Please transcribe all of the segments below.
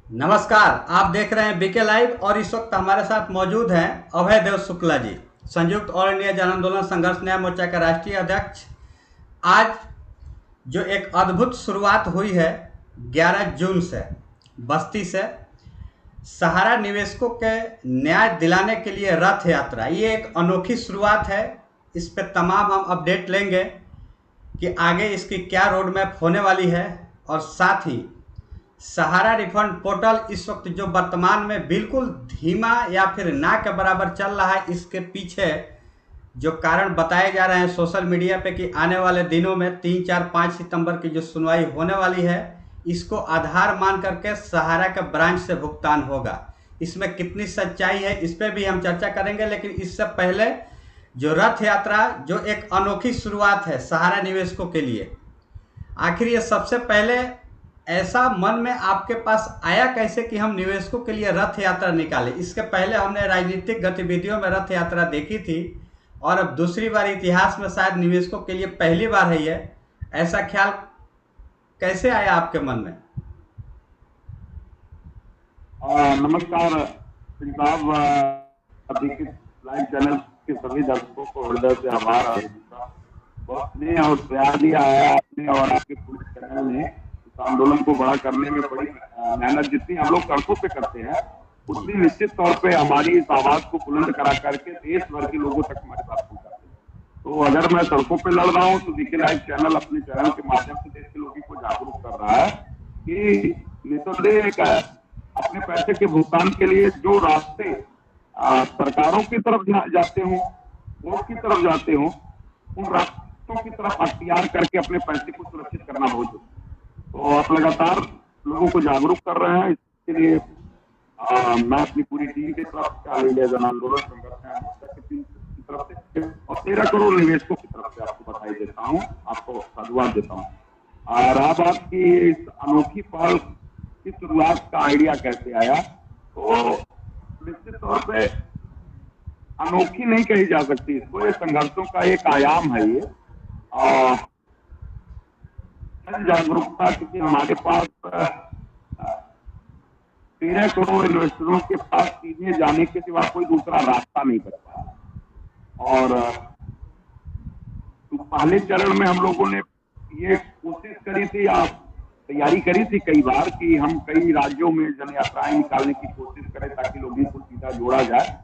नमस्कार। आप देख रहे हैं बीके लाइव और इस वक्त हमारे साथ मौजूद हैं अभय देव शुक्ला जी, संयुक्त ऑल इंडिया जन आंदोलन संघर्ष न्याय मोर्चा के राष्ट्रीय अध्यक्ष। आज जो एक अद्भुत शुरुआत हुई है 11 जून से बस्ती से सहारा निवेशकों के न्याय दिलाने के लिए रथ यात्रा, ये एक अनोखी शुरुआत है। इस पे तमाम हम अपडेट लेंगे कि आगे इसकी क्या रोड मैप होने वाली है। और साथ ही सहारा रिफंड पोर्टल इस वक्त जो वर्तमान में बिल्कुल धीमा या फिर ना के बराबर चल रहा है, इसके पीछे जो कारण बताए जा रहे हैं सोशल मीडिया पे कि आने वाले दिनों में 3, 4, 5 सितंबर की जो सुनवाई होने वाली है, इसको आधार मान करके सहारा के ब्रांच से भुगतान होगा। इसमें कितनी सच्चाई है इस पर भी हम चर्चा करेंगे, लेकिन इससे पहले जो रथ यात्रा जो एक अनोखी शुरुआत है सहारा निवेशकों के लिए, आखिर ये सबसे पहले ऐसा मन में आपके पास आया कैसे कि हम निवेशकों के लिए रथ यात्रा निकालें? इसके पहले हमने राजनीतिक गतिविधियों में रथ यात्रा देखी थी और अब दूसरी बार इतिहास में शायद निवेशकों के लिए पहली बार है ये। ऐसा ख्याल कैसे आया आपके मन में? नमस्कार सिंह साहब। लाइव चैनल के सभी दर्शकों को हृदय से आभार और बहुत स्नेह और प्यार दिया है आपने और आपके पूरे चैनल ने इस आंदोलन को बड़ा करने में बड़ी मेहनत जितनी हम लोग सड़कों पे करते हैं उतनी निश्चित तौर पे हमारी इस आवाज को बुलंद करा करके देश भर के लोगों तक हमारे साथ पहुंचाते हैं। तो अगर मैं सड़कों पे लड़ रहा हूँ तो बीके लाइव चैनल अपने चैनल के माध्यम से देश के लोगों को जागरूक कर रहा है कि निसंदेह अपने पैसे के भुगतान के लिए जो रास्ते सरकारों की तरफ जाते हो, कोर्ट की तरफ जाते हो, उन रास्तों की तरफ अख्तियार करके अपने पैसे को सुरक्षित करना बहुत जरूरी। तो आप लगातार लोगों को जागरूक कर रहे हैं। इसके लिए मैं अपनी पूरी टीम की तरफ से, ऑल इंडिया जन आंदोलन संघर्ष न्याय मोर्चा की टीम की तरफ से और 13 करोड़ निवेशकों की तरफ से आपको बधाई देता हूँ, आपको साधुवाद देता हूँ। और अब आपकी इस अनोखी पहल की शुरुआत का आइडिया कैसे आया, तो निश्चित तौर पे अनोखी नहीं कही जा सकती इसको, ये संघर्षों का एक आयाम है। ये जन जागरूकता, क्योंकि हमारे पास 13 करोड़ इन्वेस्टरों के पास सीधे जाने के सिवा कोई दूसरा रास्ता नहीं बचा। और पहले चरण में हम लोगों ने ये कोशिश करी थी, तैयारी करी थी कई बार कि हम कई राज्यों में जन यात्राएं निकालने की कोशिश करें ताकि लोगों को सीधा जोड़ा जाए।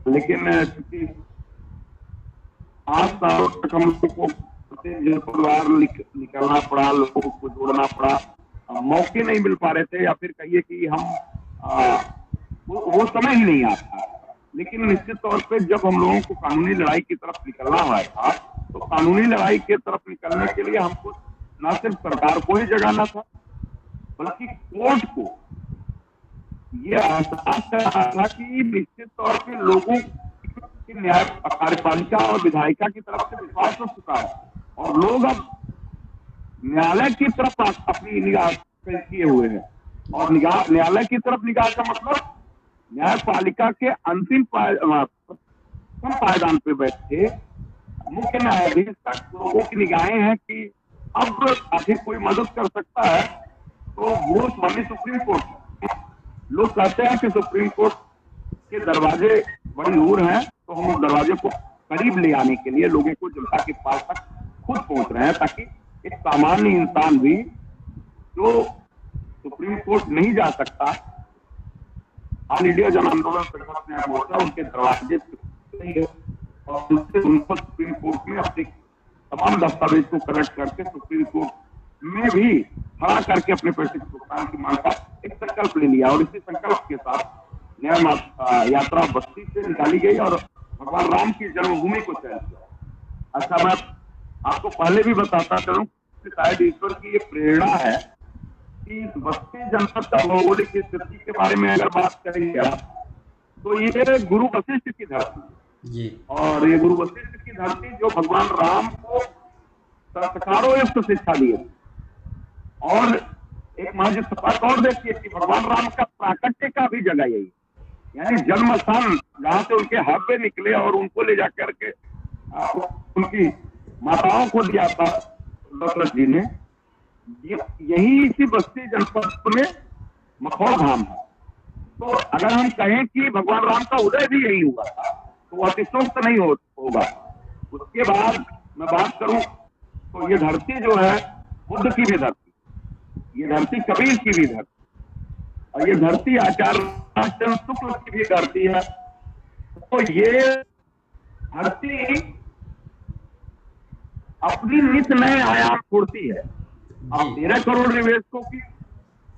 लेकिन चूंकि 5 सालों तक हम लोग को जन परिवार निकलना पड़ा, लोगों को जोड़ना पड़ा, मौके नहीं मिल पा रहे थे, या फिर कहिए कि हम वो समय ही नहीं आता। लेकिन निश्चित तौर पे जब हम लोगों को कानूनी लड़ाई की तरफ निकलना हुआ था, तो कानूनी लड़ाई की तरफ निकलने के लिए हमको न सिर्फ सरकार को ही जगाना था, बल्कि कोर्ट को ये एहसास कराना था कि निश्चित तौर पे लोगों की न्याय कार्यपालिका और विधायिका की तरफ से विश्वास हो चुका है और लोग अब न्यायालय की तरफ अपनी निगाह किए हुए हैं। और न्यायालय की तरफ निगाह का मतलब न्यायपालिका के अंतिम पायदान पे बैठे मुख्य न्यायाधीश तक लोगों की निगाहें हैं कि अब आखिर कोई मदद कर सकता है तो वो स्वामी सुप्रीम कोर्ट। लोग कहते हैं कि सुप्रीम कोर्ट के दरवाजे बड़ी दूर हैं, तो हम उस दरवाजे को करीब ले आने के लिए लोगों को जनता के पास तक खुद पहुंच रहे हैं, ताकि एक सामान्य इंसान भी जो सुप्रीम कोर्ट नहीं जा सकता, ऑल इंडिया जन आंदोलन संघर्ष न्याय मोर्चा उनके दरवाजे और उनको सुप्रीम कोर्ट में अपने तमाम दस्तावेज को कलेक्ट करके सुप्रीम कोर्ट में भी खड़ा करके अपने पैसे के भुगतान की मांग का एक संकल्प ले लिया। और इसी संकल्प के साथ न्याय यात्रा बस्ती से निकाली गई और भगवान राम की जन्मभूमि को चयन किया। अच्छा, मैं आपको पहले भी बताता चलूं कि शायद ईश्वर की ये प्रेरणा है कि बस्ती जनपद का भौगोलिक स्थिति के बारे में अगर बात करेंगे तो ये गुरु वशिष्ठ की धरती जी। और ये गुरु वशिष्ठ की धरती जो भगवान राम को संस्कारों युक्त शिक्षा दिए, और एक महज बात और देखिए कि भगवान राम का प्राकट्य का भी जगह यही, यानी जन्म स्थान जहां से उनके हव्य निकले और उनको ले जाकर के उनकी माताओं को दिया था दशरथ जी ने, यही इसी बस्ती जनपद में मखौड़ धाम है। तो अगर हम कहें कि भगवान राम का उदय भी यही हुआ था तो वह अतिशोक्त नहीं होगा। उसके बाद मैं बात करूं तो ये धरती जो है बुद्ध की भी धरती, ये धरती कबीर की भी धरती, और ये धरती आचार्य चंद्र शुक्ल की भी धरती है। तो ये धरती अपनी नित नए आयाम छोड़ती है। अब 13 करोड़ निवेशकों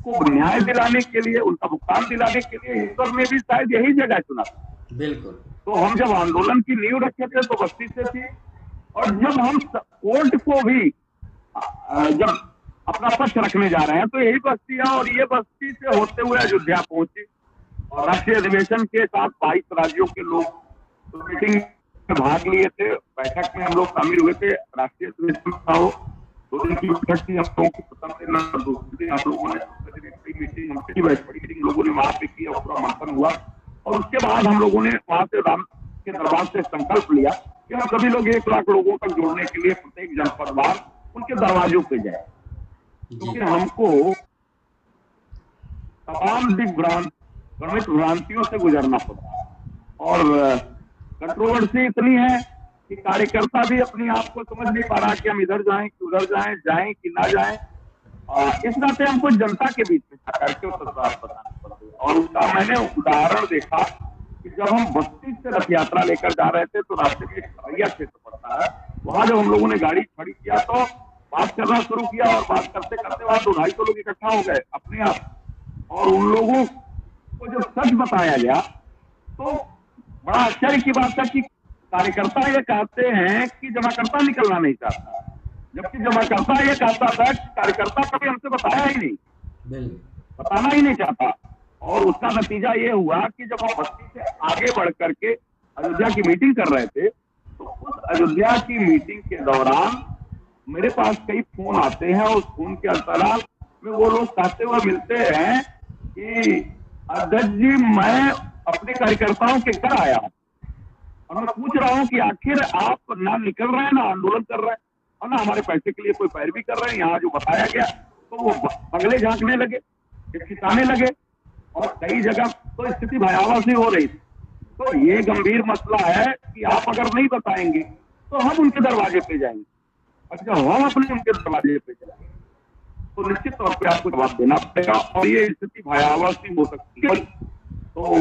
को न्याय दिलाने के लिए, उनका भुगतान दिलाने के लिए ईश्वर ने भी शायद यही जगह चुना था। बिल्कुल। तो हम जब आंदोलन की नींव रखे थे तो बस्ती से थी, और जब हम कोर्ट को भी जब अपना पक्ष रखने जा रहे हैं तो यही बस्ती है, और ये बस्ती से होते हुए अयोध्या पहुंची। और राष्ट्रीय अधिवेशन के साथ 22 राज्यों के लोग तो मीटिंग में भाग लिए थे, बैठक में हम लोग शामिल हुए थे। राष्ट्रीय अधिवेशन था वो 2 दिन की बैठक थी, हम लोगों की प्रथम दिन दूसरे दिन हम लोगों ने मीटिंग बड़ी मीटिंग लोगों ने वहां पे की और पूरा मंथन हुआ। और उसके बाद हम लोगों ने वहां से राम के दरबार से संकल्प लिया कि हम सभी लोग 1 लाख लोगों तक जोड़ने के लिए प्रत्येक जनपद वार उनके दरवाजों पे जाए, क्योंकि हमको तमाम दिग्भ्रांत भ्रांतियों से गुजरना पड़ा। और कंट्रोवर्सी इतनी है कि कार्यकर्ता भी अपने आप को समझ नहीं पा रहा कि हम इधर जाएं कि उधर जाएं कि ना जाएं। इस नाते हमको जनता के बीच में करके बताना पड़ता। और उसका मैंने उदाहरण देखा कि जब हम बस्ती से रथ यात्रा लेकर जा रहे थे तो रास्ते में एक सरैया क्षेत्र पड़ता है, वहां जब हम लोगों ने गाड़ी खड़ी किया तो बात करना शुरू किया, और बात करते करते वहां 200-250 लोग इकट्ठा हो गए अपने आप। और उन लोगों को जब सच बताया गया तो बड़ा आश्चर्य की बात है कि कार्यकर्ता ये कहते हैं कि जमाकर्ता निकलना नहीं चाहता, जबकि जमाकर्ता ये कहता था कि कार्यकर्ता कभी हमसे बताया ही नहीं, बताना ही नहीं चाहता। और उसका नतीजा ये हुआ कि जब हम बस्ती से आगे बढ़ करके अयोध्या की मीटिंग कर रहे थे तो उस अयोध्या की मीटिंग के दौरान मेरे पास कई फोन आते हैं, और उस फोन के अंतराल में वो लोग कहते हुए मिलते हैं कि अध्यक्ष जी मैं अपने कार्यकर्ताओं के घर आया हूं और मैं पूछ रहा हूं कि आखिर आप ना निकल रहे हैं, ना आंदोलन कर रहे हैं, और ना हमारे पैसे के लिए कोई पैरवी कर रहे हैं। यहाँ जो बताया गया तो वो बगले झांकने लगे, खिसिटाने लगे, और कई जगह तो स्थिति भयावह सी हो रही थी। तो ये गंभीर मसला है कि आप अगर नहीं बताएंगे तो हम उनके दरवाजे पे जाएंगे, अच्छा हम अपने उनके दरवाजे पे जाएंगे तो निश्चित तौर पे आपको जवाब देना पड़ेगा, और ये स्थिति भयावह सी हो सकती है। तो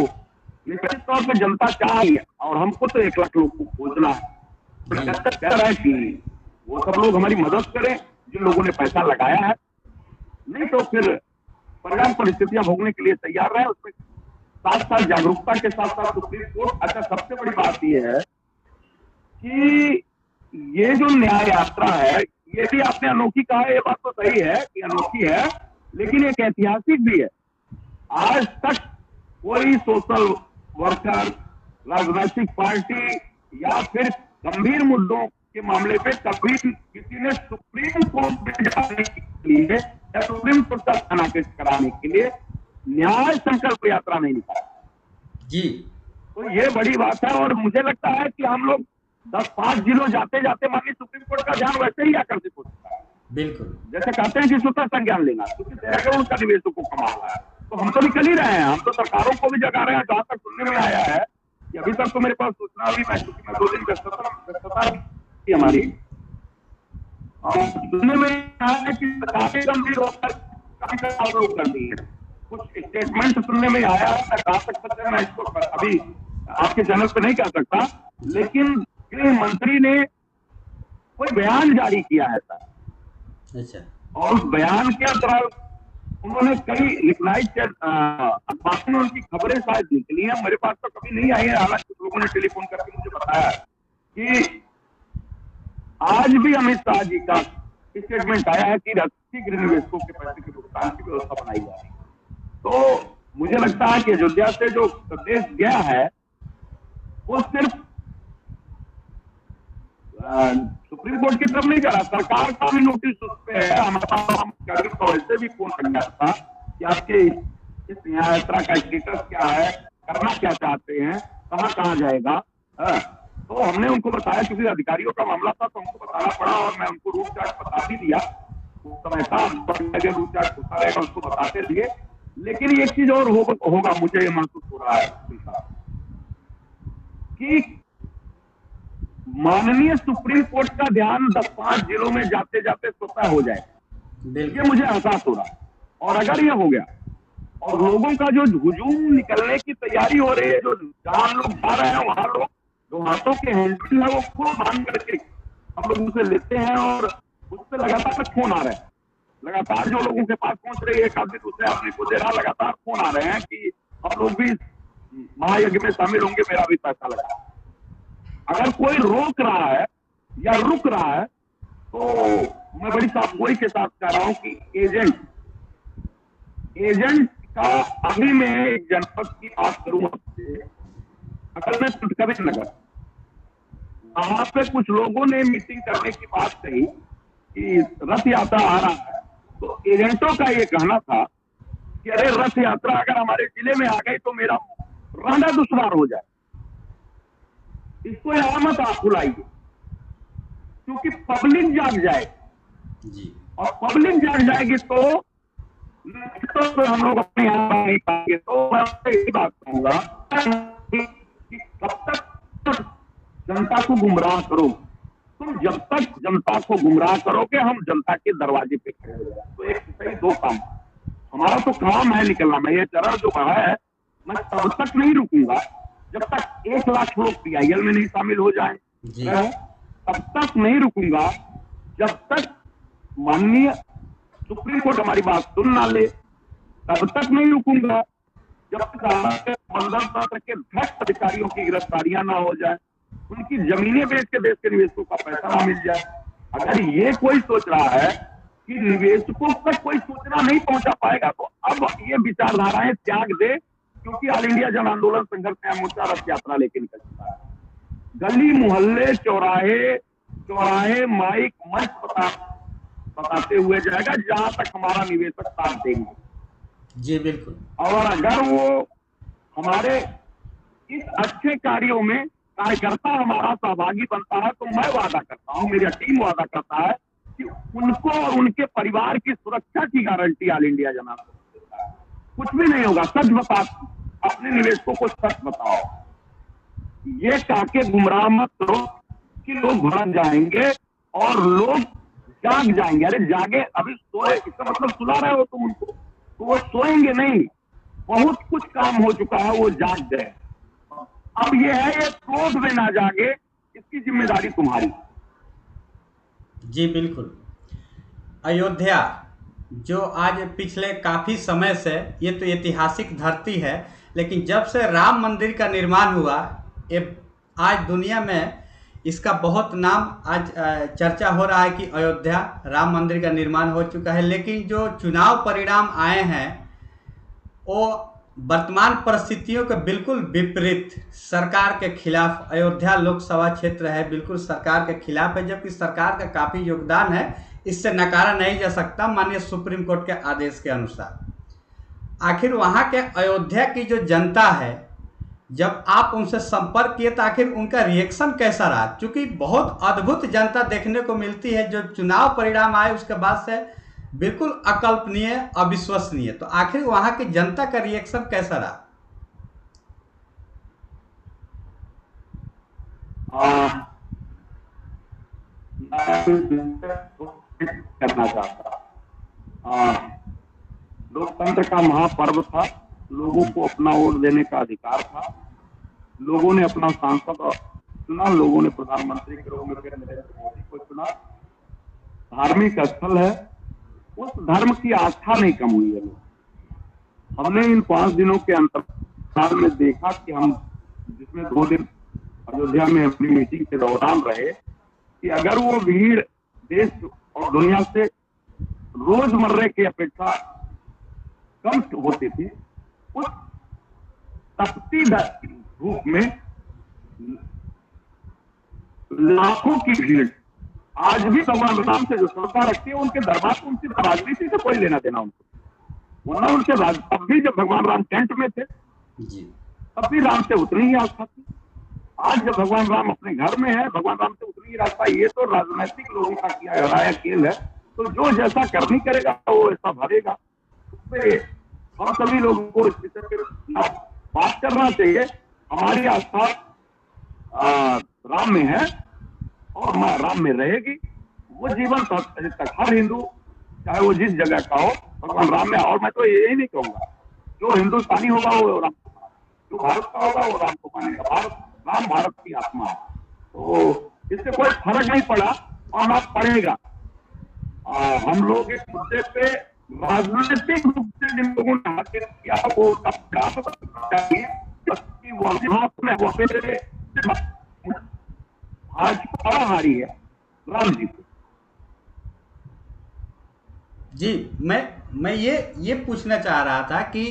निश्चित तौर पे जनता चाहिए, और हमको तो 1 लाख लोग को खोजना है। कह रहा है कि वो सब लोग हमारी मदद करें जिन लोगों ने पैसा लगाया है, नहीं तो फिर परिणाम परिस्थितियां भोगने के लिए तैयार रहे। उसमें साथ साथ जागरूकता के साथ साथ सुप्रीम कोर्ट, अच्छा सबसे बड़ी बात यह है कि ये जो न्याय यात्रा है ये भी आपने अनोखी कहा है, ये बात तो सही है कि अनोखी है, लेकिन एक ऐतिहासिक भी है। आज तक कोई सोशल वर्कर, राजनीतिक पार्टी या फिर गंभीर मुद्दों के मामले पे कभी किसी ने सुप्रीम कोर्ट में जाने के लिए या सुप्रीम कोर्ट का स्थानांतरित कराने के लिए न्याय संकल्प यात्रा नहीं निकाला जी। तो ये बड़ी बात है। और मुझे लगता है कि हम लोग 10-5 जिलों जाते जाते माननीय सुप्रीम कोर्ट का ध्यान वैसे ही आकर्षित हो सकता है। बिल्कुल, जैसे कहते हैं कि स्वतः संज्ञान लेना, क्योंकि 13 करोड़ का निवेशकों को कमा रहा है, तो हम तो निकल ही रहे हैं, हम तो सरकारों को भी जगा रहे हैं। जहां तक सुनने में आया है कि अभी तक तो मेरे पास सूचना अभी मैं 2 दिन व्यस्तता थी हमारी, सुनने में आया है कि काफी गंभीर होकर काफी आरोप कर दी है। कुछ स्टेटमेंट सुनने में आया है, कहा सक सकते हैं, मैं इसको अभी आपके चैनल पे नहीं कह सकता, लेकिन गृह मंत्री ने कोई बयान जारी किया है सर। अच्छा। और उस बयान के अंतराल उन्होंने कई लिखनाइट अखबार में उनकी खबरें शायद निकली हैं, मेरे पास तो कभी नहीं आई है। हालांकि कुछ लोगों ने टेलीफोन करके मुझे बताया कि आज भी अमित शाह जी का स्टेटमेंट आया है कि राष्ट्रीय गृह निवेशकों के पैसे के भुगतान की व्यवस्था बनाई जा रही है। तो मुझे लगता है कि अयोध्या से जो प्रदेश गया है वो सिर्फ सुप्रीम कोर्ट की तरफ नहीं जा रहा, सरकार का भी नोटिस उस पर है। हमारे पास वैसे भी फोन कर गया था कि आपके इस यात्रा का स्टेटस क्या है, करना क्या चाहते हैं, कहाँ कहाँ जाएगा। तो हमने उनको बताया, क्योंकि अधिकारियों का मामला था तो हमको बताना पड़ा, और मैं उनको रूट चार्ट बता भी दिया। उस समय था रूट चार्ट होता रहेगा, उसको बताते दिए। लेकिन एक चीज और होगा, मुझे ये महसूस हो रहा है कि माननीय सुप्रीम कोर्ट का ध्यान 10-5 जिलों में जाते जाते स्वतः हो जाए, ये मुझे एहसास हो रहा है। और अगर ये हो गया और लोगों का जो हुजूम निकलने की तैयारी हो रही है, जो जहां लोग जा रहे हैं वहां लोग जो हाथों के हैंडल है वो खूब बांध करके हम लोग उसे लेते हैं और उससे लगातार फोन आ रहे हैं, लगातार जो लोगों के पास पहुंच रही है, काफी दूसरे आदमी को दे रहा, लगातार फोन आ रहे हैं कि हम लोग भी महायज्ञ में शामिल होंगे, मेरा भी पैसा लगा। अगर कोई रोक रहा है या रुक रहा है तो मैं बड़ी सावधानी के साथ कह रहा हूं कि एजेंट का अभी मैं एक जनपद की बात करूं आपसे, अगर मैं तुटकबीर नगर, वहां पे कुछ लोगों ने मीटिंग करने की बात कही कि रथ यात्रा आ रहा है, तो एजेंटों का ये कहना था कि अरे रथ यात्रा अगर हमारे जिले में आ गई तो मेरा रहना दुश्वार हो जाए, इसको यहां मत आप बुलाइए, क्योंकि पब्लिक जाग जाएगी जी। और पब्लिक जाग जाएगी तो हम लोग अपने यहाँ नहीं पाएंगे। तो मैं यही बात कहूंगा कि कब तक जनता को गुमराह करो, तुम जब तक जनता को गुमराह करोगे हम जनता के दरवाजे पे खड़े हो जाए। तो एक सही दो काम, हमारा तो काम है निकलना। मैं ये चरण जो है मैं तब तक नहीं रुकूंगा जब तक 1 लाख लोग PIL में नहीं शामिल हो जाए, तब तक नहीं रुकूंगा जब तक माननीय सुप्रीम कोर्ट हमारी बात सुन ना ले, तब तक नहीं रुकूंगा जब तक मंडल तंत्र के भ्रष्ट अधिकारियों की गिरफ्तारियां ना हो जाए, उनकी जमीनें बेच के देश के निवेशकों का पैसा ना मिल जाए। अगर ये कोई सोच रहा है कि निवेशकों तक कोई सूचना नहीं पहुंचा पाएगा तो अब ये विचारधाराएं त्याग दे, क्योंकि ऑल इंडिया जन आंदोलन संघर्ष न्याय मोर्चा रथ यात्रा लेके निकल चुका है। गली मोहल्ले चौराहे माइक मंच बताते हुए जाएगा जहां तक हमारा निवेशक साथ देंगे जी। बिल्कुल। और अगर वो हमारे इस अच्छे कार्यों में कार्यकर्ता हमारा सहभागी बनता है तो मैं वादा करता हूं, मेरी टीम वादा करता है कि उनको और उनके परिवार की सुरक्षा की गारंटी ऑल इंडिया जन आंदोलन देता है। कुछ भी नहीं होगा, सच बता, अपने निवेशकों को सच बताओ, ये काके गुमराह मत करो कि लोग भड़क जाएंगे और लोग जाग जाएंगे। अरे जागे, अभी सोए, इसका मतलब सुला रहे हो तुम उनको, तो वो सोएंगे नहीं, बहुत कुछ काम हो चुका है, वो जाग गए। अब ये है ये क्रोध में ना जागे, इसकी जिम्मेदारी तुम्हारी। जी बिल्कुल। अयोध्या जो आज पिछले काफी समय से, ये तो ऐतिहासिक धरती है, लेकिन जब से राम मंदिर का निर्माण हुआ, ये आज दुनिया में इसका बहुत नाम आज चर्चा हो रहा है कि अयोध्या राम मंदिर का निर्माण हो चुका है। लेकिन जो चुनाव परिणाम आए हैं वो वर्तमान परिस्थितियों के बिल्कुल विपरीत, सरकार के खिलाफ, अयोध्या लोकसभा क्षेत्र है, बिल्कुल सरकार के खिलाफ है, जबकि सरकार का काफ़ी योगदान है, इससे नकारा नहीं जा सकता माननीय सुप्रीम कोर्ट के आदेश के अनुसार। आखिर वहाँ के अयोध्या की जो जनता है, जब आप उनसे संपर्क किए तो आखिर उनका रिएक्शन कैसा रहा? क्योंकि बहुत अद्भुत जनता देखने को मिलती है जो चुनाव परिणाम आए उसके बाद से बिल्कुल अकल्पनीय, अविश्वसनीय। तो आखिर वहां की जनता का रिएक्शन कैसा रहा? करना चाहता, लोकतंत्र का महापर्व था, लोगों को अपना वोट देने का अधिकार था, लोगों ने अपना सांसद चुना, लोगों ने प्रधानमंत्री के रूप में नरेंद्र मोदी को चुना। धार्मिक स्थल है, उस धर्म की आस्था नहीं कम हुई है। हमने इन 5 दिनों के अंतराल में देखा कि हम, जिसमें 2 दिन अयोध्या में अपनी मीटिंग के दौरान रहे, कि अगर वो भीड़ देश और दुनिया से रोजमर्रे की अपेक्षा कम होती थी, उस तपती धूप में लाखों की भीड़, आज भी भगवान राम से जो श्रद्धा रखती है उनके दरबार को उनकी राजनीति से कोई लेना देना उनको, वरना उनके तब भी जब भगवान राम टेंट में थे तब भी राम से उतनी ही आस्था थी। आज जब भगवान राम अपने घर में है, भगवान राम से उतनी ही आस्था। ये तो राजनीतिक लोगों का किया गया खेल है, तो जो जैसा करनी करेगा वो ऐसा भरेगा, उसमें हम सभी लोगों को इस विषय पे बात करना चाहिए। हमारी आस्था राम में है और राम में रहेगी, वो जीवन तक हर हिंदू चाहे वो जिस जगह का हो भगवान राम में। और मैं तो यही नहीं कहूंगा, जो हिंदुस्तानी होगा वो राम को मानेगा, जो भारत का होगा वो राम को मानेगा। राम भारत की आत्मा है, तो इससे कोई फर्क नहीं पड़ा और ना पड़ेगा। हम लोग इस मुद्दे पे राजनीतिक रूप से जिन लोगों ने हासिल किया वो चाहिए, भाजपा हारी है राम जी को। जी, मैं ये पूछना चाह रहा था कि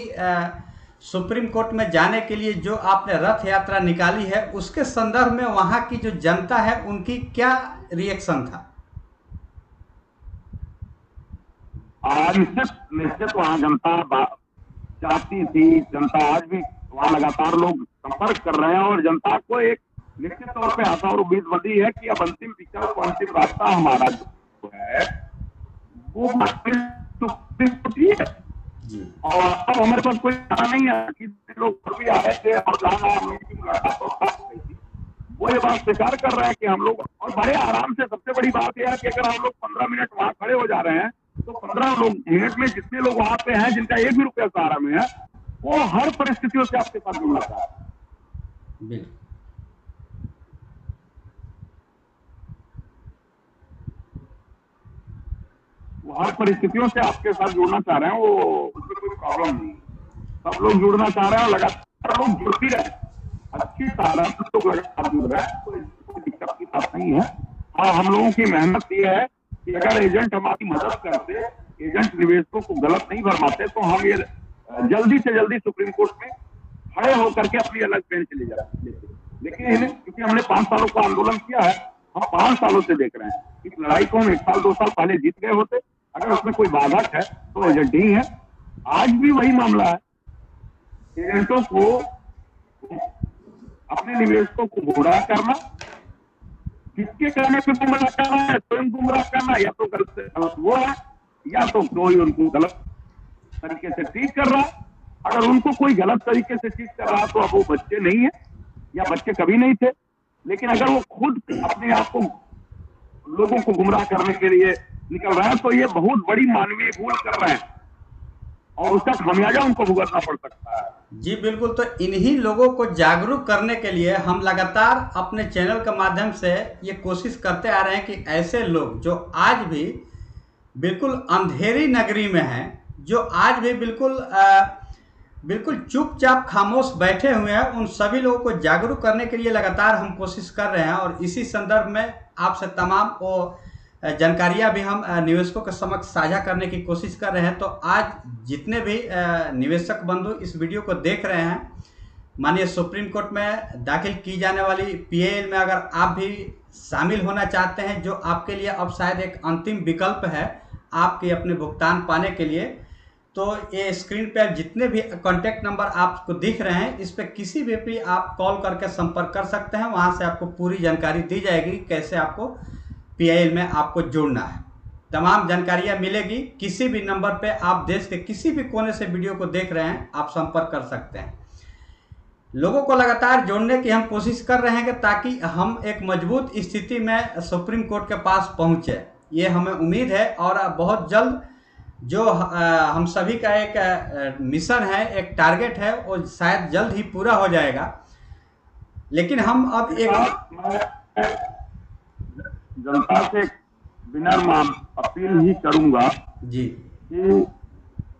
सुप्रीम कोर्ट में जाने के लिए जो आपने रथ यात्रा निकाली है उसके संदर्भ में वहां की जो जनता है उनकी क्या रिएक्शन था? निश्चित वहां जनता चाहती थी, जनता आज भी वहां लगातार लोग संपर्क कर रहे हैं और जनता को एक निश्चित तौर पे आशा और उम्मीदवादी है कि अब अंतिम विकल्प, अंतिम रास्ता हमारा जो है वो है। और अब हमारे पास कोई चारा नहीं है कि लोग भी आए थे और वो ये बात स्वीकार कर रहे हैं कि हम लोग, और बड़े आराम से, सबसे बड़ी बात यह है कि अगर हम लोग 15 मिनट वहां खड़े हो जा रहे हैं तो 15 मिनट में जितने लोग वहां पे हैं जिनका एक भी रुपया सहारा में है, वो हर परिस्थितियों से आपके साथ जुड़ना चाहते हैं। वो हर परिस्थितियों से आपके साथ जुड़ना चाह रहे हैं, वो उसमें कोई प्रॉब्लम नहीं। सब लोग जुड़ना चाह रहे हैं और लगातार लोग जुड़ती रहे, अच्छी तरह से लोग लगातार जुड़ रहे हैं, कोई दिक्कत की बात नहीं है। हाँ, हम लोगों की मेहनत ये है कि अगर एजेंट हमारी मदद करते, एजेंट निवेशकों को गलत नहीं भरमाते, तो हम ये जल्दी से जल्दी सुप्रीम कोर्ट में खड़े होकर के अपनी अलग बेंच ले जाते। लेकिन क्योंकि हमने 5 सालों का आंदोलन किया है, हम 5 सालों से देख रहे हैं। इस लड़ाई को हम 1 साल 2 साल पहले जीत गए होते, अगर उसमें कोई बाधक है तो एजेंट ही है। आज भी वही मामला है, एजेंटों को अपने निवेशकों को गुमराह करना, किसके कहने पे गुमराह करना है, स्वयं गुमराह करना, या तो गलत वो है या तो कोई उनको गलत तरीके से ट्रीट कर रहा है। अगर उनको कोई गलत तरीके से ट्रीट कर रहा है तो अब वो बच्चे नहीं है या बच्चे कभी नहीं थे। लेकिन अगर वो खुद अपने आप को लोगों को गुमराह करने के लिए निकल रहे हैं तो ये बहुत बड़ी मानवीय भूल कर रहे हैं और उसका खामियाजा उनको भुगतना पड़ सकता है। जी बिल्कुल, तो इन्हीं लोगों को जागरूक करने के लिए हम लगातार अपने चैनल के माध्यम से ये कोशिश करते आ रहे हैं कि ऐसे लोग जो आज भी बिल्कुल अंधेरी नगरी में हैं, जो आज भी बिल्कुल चुपचाप खामोश बैठे हुए हैं, उन सभी लोगों को जागरूक करने के लिए लगातार हम कोशिश कर रहे हैं। और इसी संदर्भ में आपसे तमाम वो जानकारियां भी हम निवेशकों के समक्ष साझा करने की कोशिश कर रहे हैं। तो आज जितने भी निवेशक बंधु इस वीडियो को देख रहे हैं, माननीय सुप्रीम कोर्ट में दाखिल की जाने वाली PIL में अगर आप भी शामिल होना चाहते हैं, जो आपके लिए अब शायद एक अंतिम विकल्प है आपके अपने भुगतान पाने के लिए, तो ये स्क्रीन पे जितने भी कॉन्टैक्ट नंबर आपको दिख रहे हैं, इस पे किसी भी आप कॉल करके संपर्क कर सकते हैं। वहाँ से आपको पूरी जानकारी दी जाएगी कैसे आपको PIL में आपको जोड़ना है। तमाम जानकारियाँ मिलेगी। किसी भी नंबर पे आप देश के किसी भी कोने से वीडियो को देख रहे हैं, आप संपर्क कर सकते हैं। लोगों को लगातार जोड़ने की हम कोशिश कर रहे हैं ताकि हम एक मजबूत स्थिति में सुप्रीम कोर्ट के पास पहुँचे, ये हमें उम्मीद है। और बहुत जल्द जो हम सभी का एक मिशन है, एक टारगेट है, वो शायद जल्द ही पूरा हो जाएगा। लेकिन हम अब एक जनता से विनम्र अपील ही करूंगा जी कि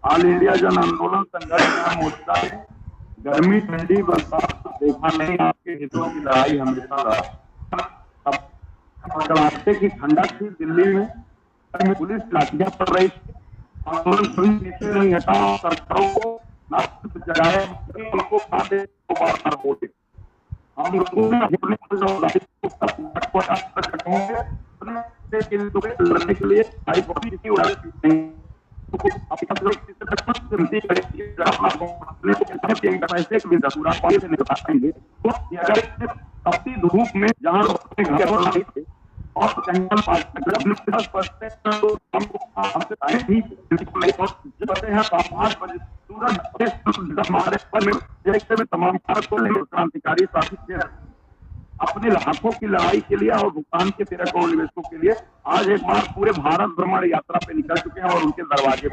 ऑल इंडिया जन आंदोलन संघर्ष मोर्चा ने गर्मी ठंडी बरसात देखा नहीं, आपके हितों की लड़ाई हमेशा लड़ा। की ठंडक थी दिल्ली में पुलिस लाठियां पड़ रही थी, आंदोलन कोई पीछे नहीं हटा, सरकारों को ना जगाए, उनको खाते वोटे हम लोगों ने लड़ने के लिए धूप में जहाँ और जंगल पास 5 बजे सूरज हमारे पर देखते हुए तमाम भारत को क्रांतिकारी शासित किया अपने लाखों की लड़ाई के लिए और भुगतान के 13 करोड़ निवेशकों के लिए आज एक बार पूरे भारत भ्रमण यात्रा पे निकल चुके हैं और उनके दरवाजे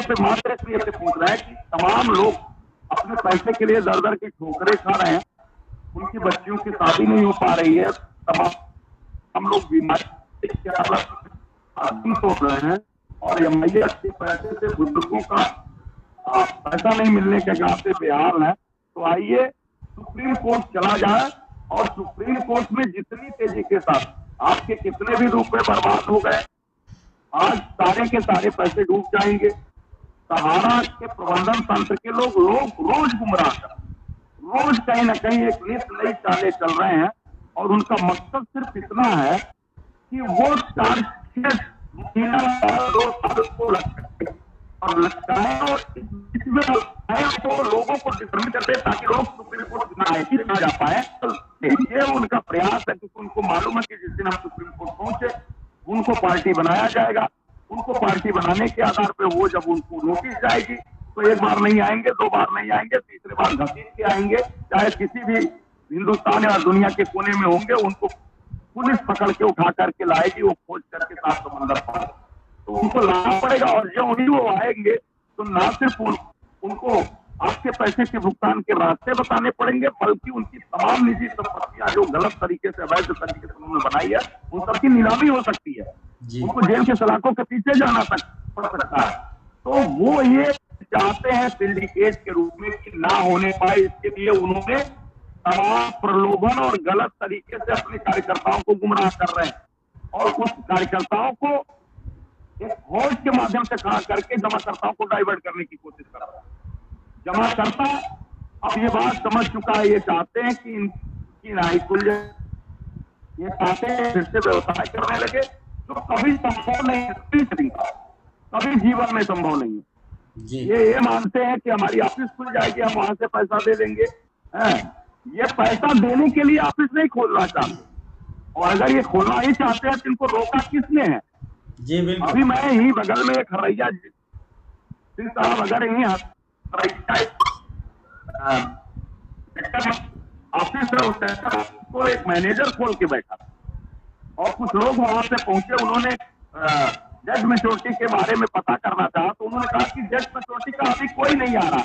पे मात्र इसलिए पहुंच रहे हैं कि तमाम लोग अपने पैसे के लिए दर दर की ठोकरें खा रहे हैं, उनकी बच्चियों की शादी नहीं हो पा रही है, तमाम हम लोग बीमारी के हालत हो रहे हैं और एमआईएस के पैसे से बुजुर्गों का पैसा नहीं मिलने के गांव बेहाल है। तो आइए सुप्रीम कोर्ट चला जाए और सुप्रीम कोर्ट में जितनी तेजी के साथ आपके कितने भी रुपए बर्बाद हो गए, आज सारे के सारे पैसे डूब जाएंगे। सहारा के प्रबंधन तंत्र के लोग रोज गुमराह कर, रोज कहीं ना कहीं एक नित नई चालें चल रहे हैं और उनका मकसद सिर्फ इतना है कि वो चार्जशीट दो साल को और लटकाएं और इसमें तो लोगों को डिटर्मिन करते हैं ताकि लोग सुप्रीम कोर्ट ना जा पाए। ये उनका प्रयास है क्योंकि उनको मालूम है कि जिस दिन हम सुप्रीम कोर्ट पहुंचे उनको पार्टी बनाया जाएगा। उनको पार्टी बनाने के आधार पर वो जब उनको नोटिस जाएगी तो एक बार नहीं आएंगे, दो बार नहीं आएंगे, तीसरे बार घसीट के आएंगे। चाहे किसी भी हिंदुस्तान या दुनिया के कोने में होंगे, उनको पुलिस पकड़ के उठा करके लाएगी, वो खोज करके सात समंदर पार तो उनको लाना पड़ेगा। और जो ही वो आएंगे तो ना सिर्फ उनको आपके पैसे के भुगतान के रास्ते बताने पड़ेंगे, बल्कि उनकी तमाम निजी संपत्तियां जो गलत तरीके से, अवैध तरीके से उन्होंने बनाई है, उन सबकी नीलामी हो सकती है। उनको जेल के सलाखों के पीछे जाना पड़ सकता है। तो वो ये चाहते हैं सिंडिकेट के रूप में कि ना होने पाए, इसके लिए उन्होंने तमाम प्रलोभन और गलत तरीके से अपने कार्यकर्ताओं को गुमराह कर रहे हैं और उस कार्यकर्ताओं को एक फौज के माध्यम से खड़ा करके जमाकर्ताओं को डाइवर्ट करने की कोशिश कर रहा है। जमाकर्ता अब ये बात समझ चुका है, ये चाहते हैं कि इनकी नाई खुल जाए, ये चाहते हैं फिर से व्यवसाय करने लगे, जो कभी संभव नहीं है, कभी जीवन में संभव नहीं है। ये मानते हैं कि हमारी ऑफिस खुल जाएगी, हम वहां से पैसा दे देंगे। ये पैसा देने के लिए ऑफिस नहीं खोलना चाहते, और अगर ये खोलना ही चाहते हैं तो इनको रोका किसने है? जी बिल्कुल। अभी मैं ही बगल में एक हरैया सिंह साहब अगर यही ऑफिस है, उस सेक्टर को एक मैनेजर खोल के बैठा और कुछ लोग वहां से पहुंचे, उन्होंने जज मेच्योरिटी के बारे में पता करना चाहा तो उन्होंने कहा कि जज मेच्योरिटी का अभी कोई नहीं आ रहा,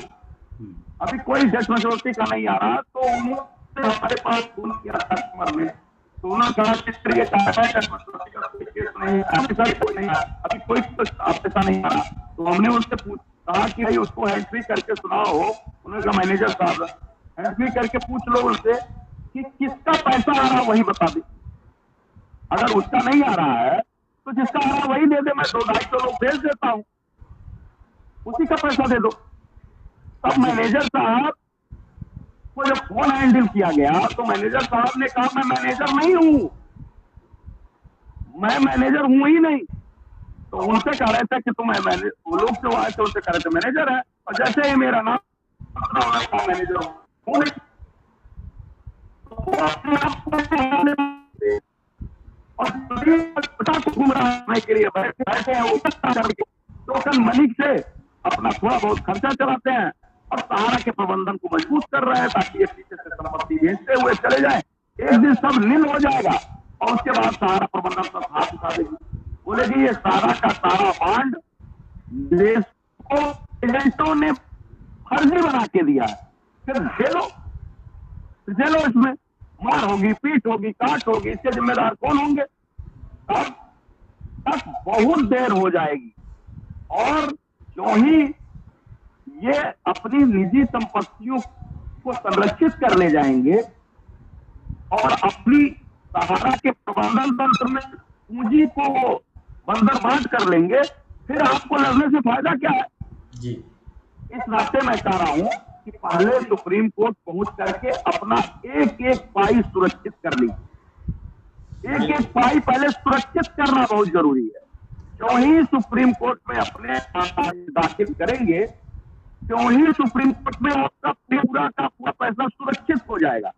अभी कोई जज मेच्योरिटी का नहीं आ रहा। तो उन्होंने हमारे पास फोन किया कस्टमर में, तो उन्होंने कहा कि ये जज मेच्योरिटी का कोई केस नहीं, कोई नहीं, अभी कोई पैसा नहीं आ रहा। तो हमने उनसे कहा कि भाई उसको एंट्री करके सुनाओ। उन्होंने कहा मैनेजर साहब एंट्री करके पूछ लो उनसे कि किसका पैसा आ रहा वही बता दे, अगर उसका नहीं आ रहा है तो जिसका आ रहा वही दे दे, मैं 200-250 लोग भेज देता हूं, उसी का पैसा दे दो। तब मैनेजर साहब को जब फोन हैंडल किया गया तो मैनेजर साहब ने कहा मैं मैनेजर नहीं हूं, मैं मैनेजर हूं ही नहीं। तो उनसे कह रहे थे कि तुम वो लोग जो आए थे उनसे कह रहे थे मैनेजर है, और जैसे ही मेरा नाम मैनेजर हूं नहीं, और घुमराने के लिए बैठे हैं वो टोकन मनी से अपना थोड़ा बहुत खर्चा चलाते हैं और सहारा के प्रबंधन को मजबूत कर रहे हैं ताकि ये पीछे से संपत्ति बेचते हुए चले जाए। एक दिन सब नील हो जाएगा और उसके बाद सहारा प्रबंधन पर हाथ उठा देगी, बोलेगी ये सारा का सारा बांड देश को एजेंटों ने फर्जी बना के दिया है, फिर झेलो इसमें मार होगी, पीट होगी, काट होगी, इसके जिम्मेदार कौन होंगे? तब तक बहुत देर हो जाएगी। और जो ही ये अपनी निजी संपत्तियों को संरक्षित कर ले जाएंगे और अपनी सहारा के प्रबंधन तंत्र में पूंजी को बंदरबांट कर लेंगे, फिर आपको लड़ने से फायदा क्या है? जी। इस नाते मैं कह रहा हूं कि पहले सुप्रीम कोर्ट पहुंच करके अपना एक एक पाई सुरक्षित कर ली, एक एक पाई पहले सुरक्षित करना बहुत जरूरी है। जो ही सुप्रीम कोर्ट में अपने दाखिल करेंगे, जो ही सुप्रीम कोर्ट में आपका पूरा का पूरा पैसा सुरक्षित हो जाएगा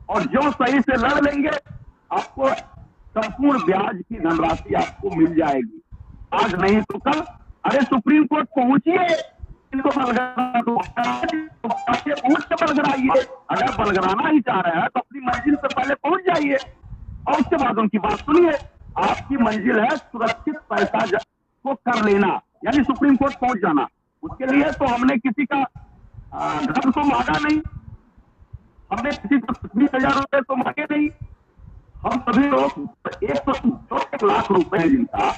और जो सही से लड़ लेंगे आपको संपूर्ण ब्याज की धनराशि आपको मिल जाएगी। आज नहीं तो कल, अरे सुप्रीम कोर्ट पहुंचिए, इनको बलगरा दो, ऊँट से बलगराइए। अगर बलगराना ही चाह रहे हैं तो अपनी मंजिल पे पहले पहुंच जाइए और उसके बाद उनकी बात सुनिए। आपकी मंजिल है सुरक्षित पैसा को कर लेना, यानी सुप्रीम कोर्ट पहुंच जाना। उसके लिए तो हमने किसी का घर तो मांगा नहीं, हमने किसी को 20,000 रुपए तो मांगे नहीं। हम सभी लोग 1 लाख रुपए जिनका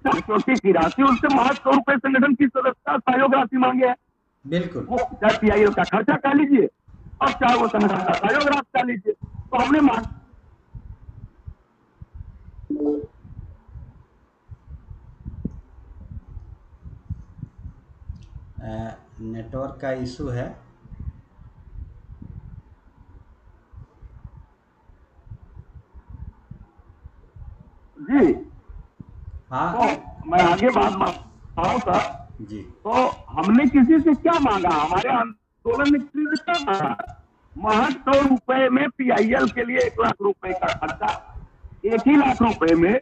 की राशि, उससे महज 100 रुपए संगठन की सदस्यता सहयोग राशि मांगे है। बिल्कुल, वो चाहे पीआईएल का खर्चा कर लीजिए और चाहे वो संगठन का सहयोग राशि कर लीजिए। तो हमने मांग नेटवर्क का इशू है। जी हाँ तो मैं आगे बात बताऊं सर जी, तो हमने किसी से क्या मांगा, हमारे आंदोलन ने किसी से क्या मांगा? महज 100 रुपए में पीआईएल के लिए 1 लाख रुपए का खर्चा, 1 ही लाख रुपए में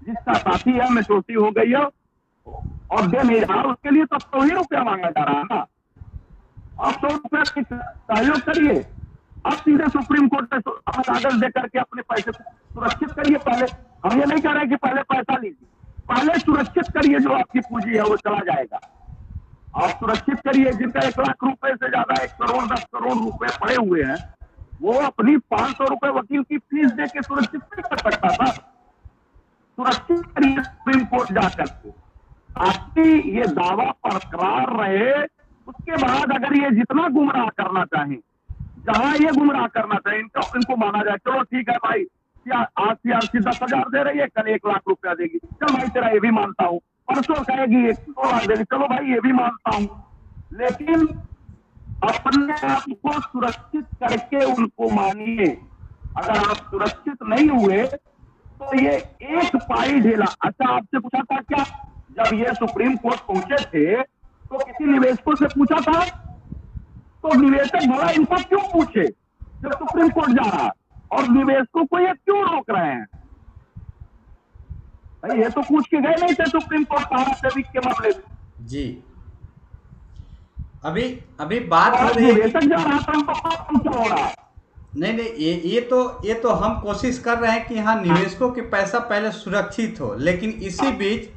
जिसका साथी है में चोटी हो गई है और दे नहीं रहा, उसके लिए तो 100 ही रुपया मांगा जा रहा है ना। आप 100 रुपया सहयोग करिए, अब सीधे सुप्रीम कोर्ट में कागज दे करके अपने पैसे सुरक्षित करिए। पहले हम ये नहीं कह रहे कि पहले पैसा लीजिए, पहले सुरक्षित करिए, जो आपकी पूंजी है वो चला जाएगा। आप सुरक्षित करिए। जिनका 1 लाख रुपए से ज्यादा 1 करोड़ 10 करोड़ रुपए पड़े हुए हैं, वो अपनी 500 रुपए वकील की फीस दे के सुरक्षित नहीं कर सकता था। सुरक्षित करिए सुप्रीम कोर्ट जाकर के, आपकी ये दावा बरकरार रहे। उसके बाद अगर ये जितना गुमराह करना चाहें, जहां ये गुमराह करना चाहिए, इनको माना जाए चलो ठीक है भाई, आज सीआरसी 10,000 दे रही है, कल 1 लाख रुपया देगी, चल भाई तेरा ये भी मानता हूं। परसों कहेगी 2 लाख देगी, चलो भाई ये भी मानता हूं। लेकिन अपने आप को सुरक्षित करके उनको मानिए। अगर आप सुरक्षित नहीं हुए तो ये एक पाई ढीला। अच्छा, आपसे पूछा था क्या जब ये सुप्रीम कोर्ट पहुंचे थे तो किसी निवेशकों से पूछा था? तो निवेशक भला इनको क्यों पूछे जब सुप्रीम कोर्ट जा रहा है, और निवेशकों को ये क्यों रोक रहे हैं? भाई ये तो पूछ के गए नहीं थे सुप्रीम कोर्ट सहारा सेविक के मामले में। जी अभी अभी बात हो रही है निवेशक जा रहा था, हमको क्या हो रहा है? नहीं, ये तो हम कोशिश कर रहे हैं कि हाँ निवेशकों के पैसा पहले सुरक्षित हो, लेकिन इसी बीच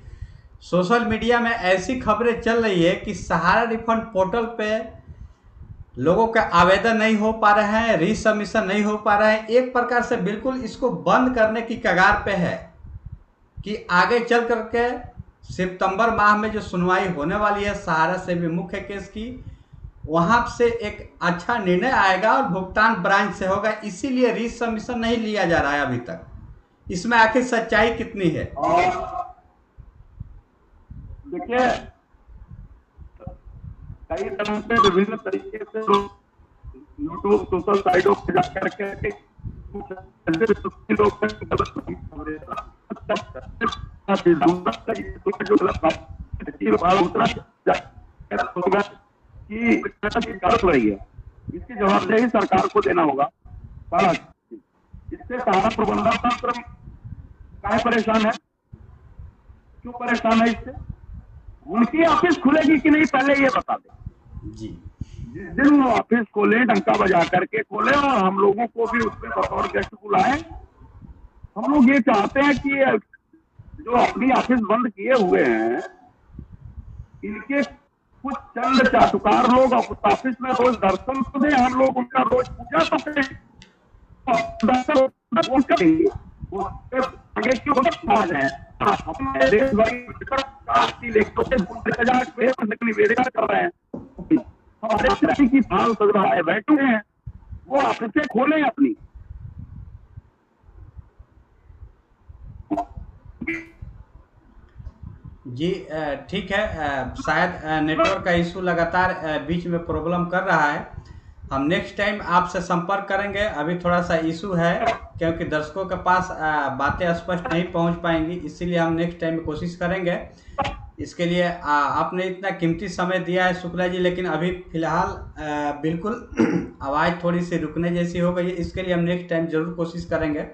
सोशल मीडिया में ऐसी खबरें चल रही है कि सहारा रिफंड पोर्टल पे लोगों का आवेदन नहीं हो पा रहे हैं, रीसबमिशन नहीं हो पा रहे हैं। एक प्रकार से बिल्कुल इसको बंद करने की कगार पे है कि आगे चल करके सितंबर माह में जो सुनवाई होने वाली है सहारा से भी मुख्य केस की, वहाँ से एक अच्छा निर्णय आएगा और भुगतान ब्रांच से होगा। इसीलिए रीसबमिशन नहीं लिया जा रहा है अभी तक। इसमें आखिर सच्चाई कितनी है? देखिए, कई तरह से विभिन्न तरीके से यूट्यूब सोशल साइटों पर जाकर के रही है, इसकी जवाबदेही सरकार को देना होगा। इससे सहारा प्रबंधन तंत्र काहे परेशान है? क्यों परेशान है इससे? उनकी ऑफिस खुलेगी कि नहीं पहले ये बता दें। जी, जिस दिन वो ऑफिस खोले, डंका बजा करके खोले और हम लोगों को भी उसमें बतौर गेस्ट बुलाए। हम लोग ये चाहते हैं कि जो अपनी ऑफिस बंद किए हुए हैं, इनके कुछ चंद चाटुकार लोग ऑफिस में रोज दर्शन तो दें, हम लोग उनका रोज पूजा तो करें, दर्शन करेंगे, आगे क्यों है अपने देश निवेदन कर रहे हैं। हमारे की थाल सज रहा है, बैठे हैं, वो ऑफिसें खोले अपनी। जी ठीक है, शायद नेटवर्क का इशू लगातार बीच में प्रॉब्लम कर रहा है। हम नेक्स्ट टाइम आपसे संपर्क करेंगे। अभी थोड़ा सा इशू है क्योंकि दर्शकों के पास बातें स्पष्ट नहीं पहुंच पाएंगी, इसीलिए हम नेक्स्ट टाइम में कोशिश करेंगे। इसके लिए आपने इतना कीमती समय दिया है शुक्ला जी, लेकिन अभी फ़िलहाल बिल्कुल आवाज़ थोड़ी सी रुकने जैसी हो गई है। इसके लिए हम नेक्स्ट टाइम ज़रूर कोशिश करेंगे।